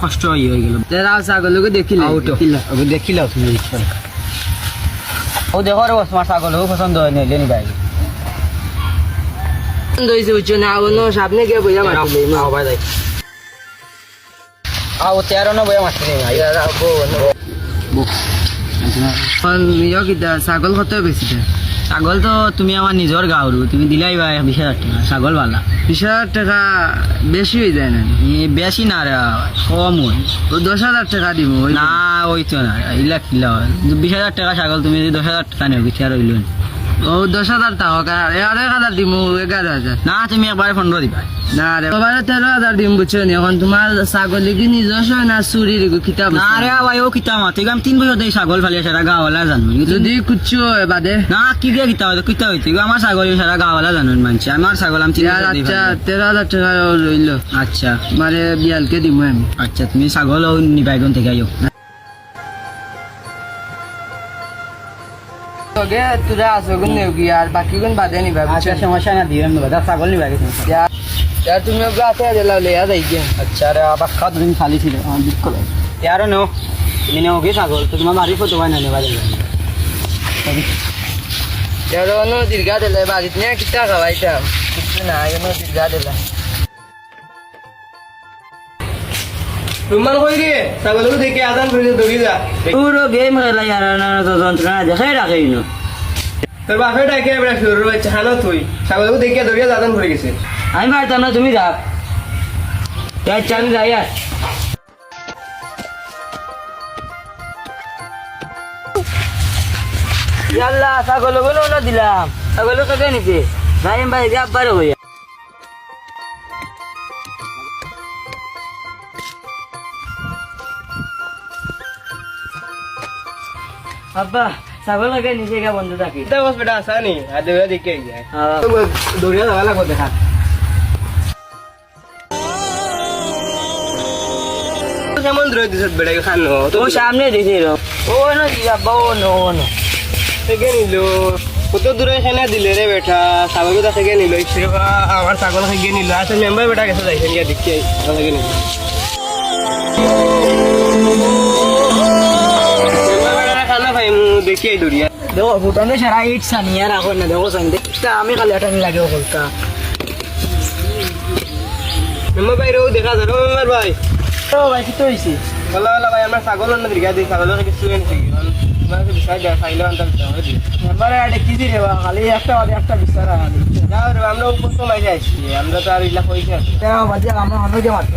কষ্ট হয়ে গেল। রাও ছাগলকে দেখিলে দেখিলাও তুমি ও দেখো রে তোমার ছাগল পছন্দ হয় না লেনি ভাই হয়েছে বুঝছো না অন্য সামনে গিয়ে বইয়া মারছিল ভাই যাই ও 13 না বইয়া মারছিল নিজেও কিতা ছাগল কত বেশি ছাগল তো তুমি আমার নিজের গাঁওর তুমি দিলাই ভাই 20,000 টাকা ছাগল বালা 20,000 টাকা বেশি হয়ে যায় না বেশি না রে কম হয় ও 10,000 টাকা দিব না ওই তো না ইলা কিলা 20,000 টাকা ছাগল তুমি যদি 10,000 টাকা নেও কি আর হইল ও 10,000 টাকা 1,000 দিব 11,000 না তুমি একবারে 15 দিবা না রে বাবা 13,000 দিম বুঝছো নি এখন তোমার ছাগল কি নিজস্ব না চুরির কিতাব না রে ভাই ও কিতা মাতে আমি 3 বছর দেই ছাগল ফালিয়া সারা গাওয়ালা জানো যদি কুচ্ছু বাদে না কি দিয়ে কিতা হইতে আমার ছাগল সারা গাওয়ালা জানেন মানছি আমার ছাগল আমি 3 বছর দেই আচ্ছা 13,000 টাকা রইল আচ্ছা মানে বিয়ালকে দিব আমি আচ্ছা তুমি ছাগল নিবাইগন থেকে আইও ওকে তোরা আসো গুণ নেও কি আর বাকি গুণ বাদে নিবা আচ্ছা সমস্যা না দিও আমি বাদা ছাগল নিবাইগে তুমি यार तुम लोग आते हैं जला ले याद आई क्या अच्छा रे अब खा दिन खाली थी बिल्कुल यार नो मैंने हो गई ছাগল তো তোমার মারি ফটো বানাই নেবা যাবে यार नो दीर्घा दिला बात इतने कितना खवाइता कुछ ना ये नो दीर्घा दिला রুমান কই রে ছাগলকে দেখে আদান করে দৌড়ি যা পুরো গেম খেলা यार না তো যন্ত্রণা দেখাই রাখেই না তোর বাপে ডাকে আমরা শুরু হচ্ছে হানো তুই ছাগলকে দেখে দৌড়ি আদান করে গেছে আমি পারতাম না তুমি যাও তাই আমি যাই আর ইয়াল্লা ছাগল গুলো না দিলাম ছাগল কাকে নিতে ভাই ভাই যাব পারে হইয়া আব্বা ছাগল কাকে নিচে গা বন্ধু থাকি এটা বস বেটা আসানি আর দৌড়া দেখে গিয়া দৌড়িয়া যাওয়া লাগবে দেখা কেমন দৌড়ে দিছত বেটা খানো তো সামনে দিছে রো ও না দিবা বউ নো নো থেকে নিল কত দূরে এখানে দিলে রে বেটা ছাগলটা থেকে নিল আমার ছাগল থেকে নিল আচ্ছা মেম্বার বেটা গেছে যাইছেন গিয়া দেখি থেকে নিল খানা ভাই দেখি দৌড়িয়া দেখো ভুটানে সারা ইট সানিয়া রাখো না দেখো সানি আমি খালি আটানি লাগে হলকা মেম্বার বাইরেও দেখা যাবে মেম্বার ভাই ও ভাই কি তো হইছে বলা বলা ভাই আমার ছাগল না দীর্ঘা দিই ছাগল কিছু নেই তোমাকে বিষয় দেয় খাইলে আনতাম এবারে আরে কি দিরে বা খালি একটা বিচারা যাও রে আমরা উপর তো মাইরে আসছি আমরা তো আর ইলা পয়সা দেখো বাজে আমরা অন্য যে মারতে